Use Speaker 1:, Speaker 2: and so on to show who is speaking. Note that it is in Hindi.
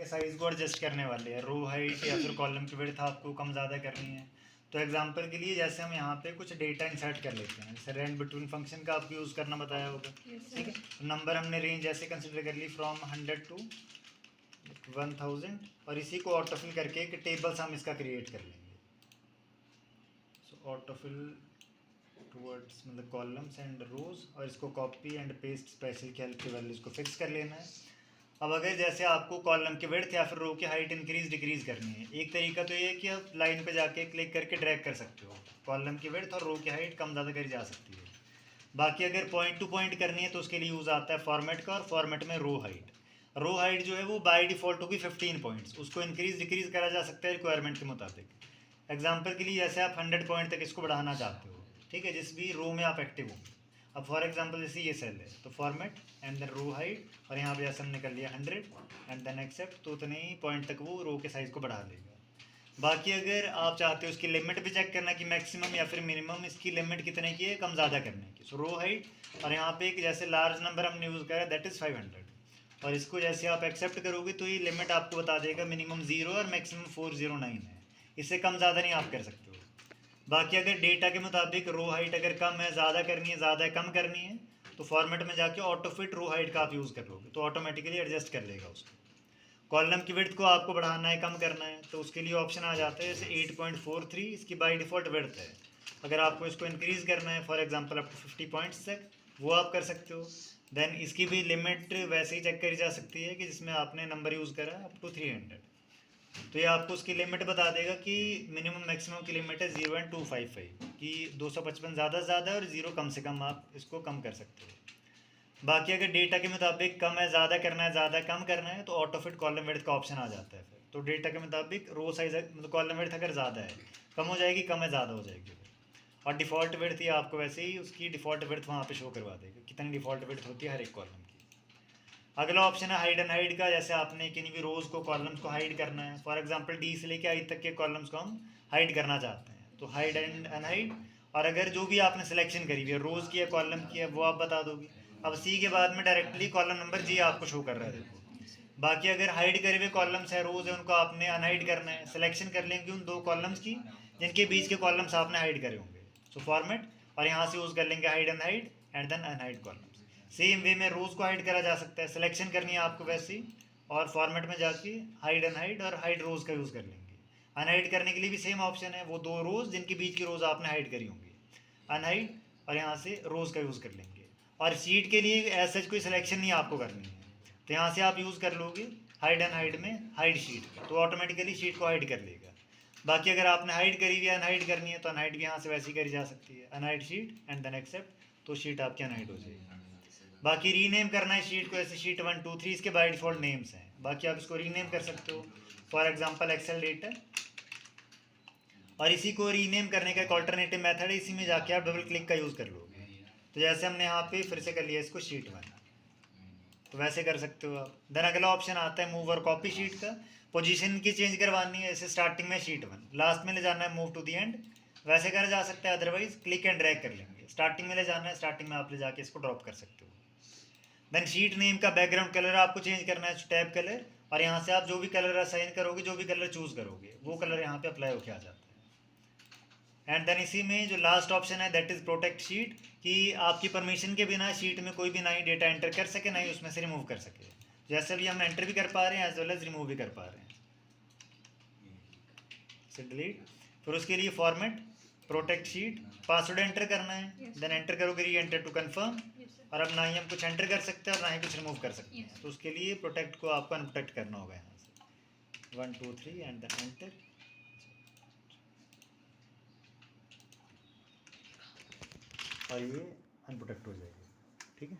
Speaker 1: के साइज़ को एडजस्ट करने वाले हैं, रो हाइट या फिर कॉलम की विड्थ आपको कम ज़्यादा करनी है। तो एग्जांपल के लिए जैसे हम यहाँ पे कुछ डेटा इंसर्ट कर लेते हैं, जैसे रेंज बिटवीन फंक्शन का आपको यूज़ करना बताया होगा, ठीक है। नंबर हमने रेंज ऐसे कंसिडर कर ली फ्रॉम 100 टू 1000, और इसी को ऑटोफिल करके एक टेबल्स हम इसका क्रिएट कर लेंगे। सो ऑटोफिल टूवर्ड्स मतलब कॉलम्स एंड रोज, और इसको कॉपी एंड पेस्ट स्पेशल की हेल्प की वैल्यूज को फिक्स कर लेना है। अब अगर जैसे आपको कॉलम की विड्थ या फिर रो की हाइट इंक्रीज डिक्रीज करनी है, एक तरीका तो ये है कि आप लाइन पे जाके क्लिक करके ड्रैग कर सकते हो, कॉलम की विड्थ और रो की हाइट कम ज़्यादा करी जा सकती है। बाकी अगर पॉइंट टू पॉइंट करनी है तो उसके लिए यूज़ आता है फॉर्मेट का, और फॉर्मेट में रो हाइट। रो हाइट जो है वो बाय डिफ़ॉल्ट होगी 15 पॉइंट्स, उसको इंक्रीज डिक्रीज करा जा सकता है रिक्वायरमेंट के मुताबिक। एग्जाम्पल के लिए जैसे आप 100 पॉइंट तक इसको बढ़ाना चाहते हो, ठीक है, जिस भी रो में आप एक्टिव हो। अब फॉर एग्जांपल जैसे ये सेल है तो format and then row height, और यहाँ पे जैसे हमने कर लिया 100 एंड देन एक्सेप्ट, तो उतने ही पॉइंट तक वो रो के साइज़ को बढ़ा लेगा। बाकी अगर आप चाहते हो इसकी लिमिट भी चेक करना कि मैक्सिमम या फिर मिनिमम इसकी लिमिट कितने की है कम ज़्यादा करने की, सो रो हाइट, और यहाँ पे एक जैसे लार्ज नंबर हमने यूज़ करा दैट इज़ 500, और इसको जैसे आप एक्सेप्ट करोगे तो ये लिमिट आपको बता देगा मिनिमम 0 और मैक्सिमम 409 है, इससे कम ज़्यादा नहीं आप कर सकते हो। बाकी अगर डेटा के मुताबिक रो हाइट अगर कम है, ज़्यादा करनी है, ज़्यादा कम करनी है, तो फॉर्मेट में जाके ऑटो फिट रो हाइट का आप यूज़ कर लोगे तो ऑटोमेटिकली एडजस्ट कर लेगा उसको। कॉलम की विड्थ को आपको बढ़ाना है कम करना है तो उसके लिए ऑप्शन आ जाता है, जैसे 8.43 इसकी बाय डिफ़ॉल्ट विड्थ है, अगर आपको इसको इंक्रीज़ करना है for example up to 50 points तक, वो आप कर सकते हो। देन इसकी भी लिमिट वैसे ही चेक करी जा सकती है कि जिसमें आपने नंबर यूज़ करा अप टू 300, तो ये आपको उसकी लिमिट बता देगा कि मिनिमम मैक्सिमम की लिमिट है 0.255, कि 255 ज़्यादा है और 0 कम से कम आप इसको कम कर सकते हो। बाकी अगर डेटा के मुताबिक कम है, ज़्यादा करना है, ज़्यादा कम करना है, तो ऑटो फिट कॉलम विड्थ का ऑप्शन आ जाता है फिर। तो डेटा के मुताबिक रो साइज मतलब कॉलम विड्थ अगर ज़्यादा है, कम हो जाएगी, कम है ज़्यादा हो जाएगी। और डिफ़ॉल्ट विड्थ ही आपको वैसे ही उसकी डिफ़ॉल्ट विड्थ वहाँ पे शो करवा देगा कितनी डिफ़ॉल्ट विड्थ होती है हर एक कॉलम की। अगला ऑप्शन है हाइड एंड हाइड का, जैसे आपने किन्हीं भी रोज़ को कॉलम्स को हाइड करना है, फॉर एग्जांपल डी से लेके आई तक के कॉलम्स को हम हाइड करना चाहते हैं, तो हाइड एंड अनहाइड, और अगर जो भी आपने सिलेक्शन करी हुई है रोज़ की है कॉलम की है वो आप बता दोगे। अब सी के बाद में डायरेक्टली कॉलम नंबर जी आपको शो कर रहा है, देखो। बाकी अगर हाइड करे हुए कॉलम्स है रोज़ है उनको आपने अनहाइड करना है, सिलेक्शन कर लेंगे उन दो कॉलम्स की जिनके बीच के कॉलम्स आपने हाइड करे होंगे, सो फॉर्मेट, और यहाँ से यूज़ कर लेंगे hide and then unhide columns. Same way में रोज़ को हाइड करा जा सकता है, सिलेक्शन करनी है आपको वैसे ही, और फॉर्मेट में जाके हाइड अनहाइड और हाइड रोज़ का यूज़ कर लेंगे। अनहाइड करने के लिए भी सेम ऑप्शन है, वो दो रोज़ जिनके बीच की रोज़ आपने हाइड करी होंगी, अनहाइड, और यहाँ से रोज़ का यूज़ कर लेंगे। और शीट के लिए ऐसा कोई सिलेक्शन नहीं आपको करनी है, तो यहाँ से आप यूज़ कर लोगे हाइड एंड हाइड में हाइड शीट, तो ऑटोमेटिकली शीट को हाइड कर लेगा। बाकी अगर आपने हाइड करी हुई है अनहाइड करनी है तो अनहाइड भी यहाँ से वैसी करी जा सकती है, unhide sheet and then accept, तो शीट आपकी अनहाइड हो जाएगी। बाकी रीनेम करना है शीट को, ऐसे शीट 1 2 3 इसके बाय डिफ़ॉल्ट नेम्स हैं, बाकी आप इसको रीनेम कर सकते हो, फॉर एग्जांपल एक्सेल डेटा। और इसी को रीनेम करने का एक ऑल्टरनेटिव मेथड है, इसी में जाके आप डबल क्लिक का यूज़ कर लोगे, तो जैसे हमने यहाँ पे फिर से कर लिया इसको शीट 1, तो वैसे कर सकते हो आप। देन अगला ऑप्शन आता है मूव और कॉपी शीट का, पोजीशन की चेंज करवानी है, जैसे स्टार्टिंग में शीट 1 लास्ट में ले जाना है मूव टू दी एंड, वैसे करा जा सकता है, अदरवाइज क्लिक एंड ड्रैग कर लेंगे, स्टार्टिंग में ले जाना है, स्टार्टिंग में आप ले जाके इसको ड्रॉप कर सकते हो। देन शीट नेम का बैकग्राउंड कलर आपको चेंज करना है, टैब कलर, और यहाँ से आप जो भी कलर असाइन करोगे, जो भी कलर चूज़ करोगे वो कलर यहाँ पे अप्लाई होके आ जाता है। एंड देन इसी में जो लास्ट ऑप्शन है दैट इज़ प्रोटेक्ट शीट, कि आपकी परमिशन के बिना शीट में कोई भी ना ही डेटा एंटर कर सके ना ही उसमें से रिमूव कर सके, जैसे भी हम एंटर भी कर पा रहे हैं एज वेल एज रिमूव भी कर पा रहे हैं। से डिलीट, फिर उसके लिए format protect sheet, password enter करना है, देन एंटर करोगे री एंटर टू कन्फर्म, और अब ना ही हम कुछ एंटर कर सकते हैं और ना ही कुछ रिमूव कर सकते हैं, तो उसके लिए प्रोटेक्ट को आपको अनप्रोटेक्ट करना होगा यहाँ से 1 2 3 एंड देन एंटर, और ये अनप्रोटेक्ट हो जाएगी, ठीक है।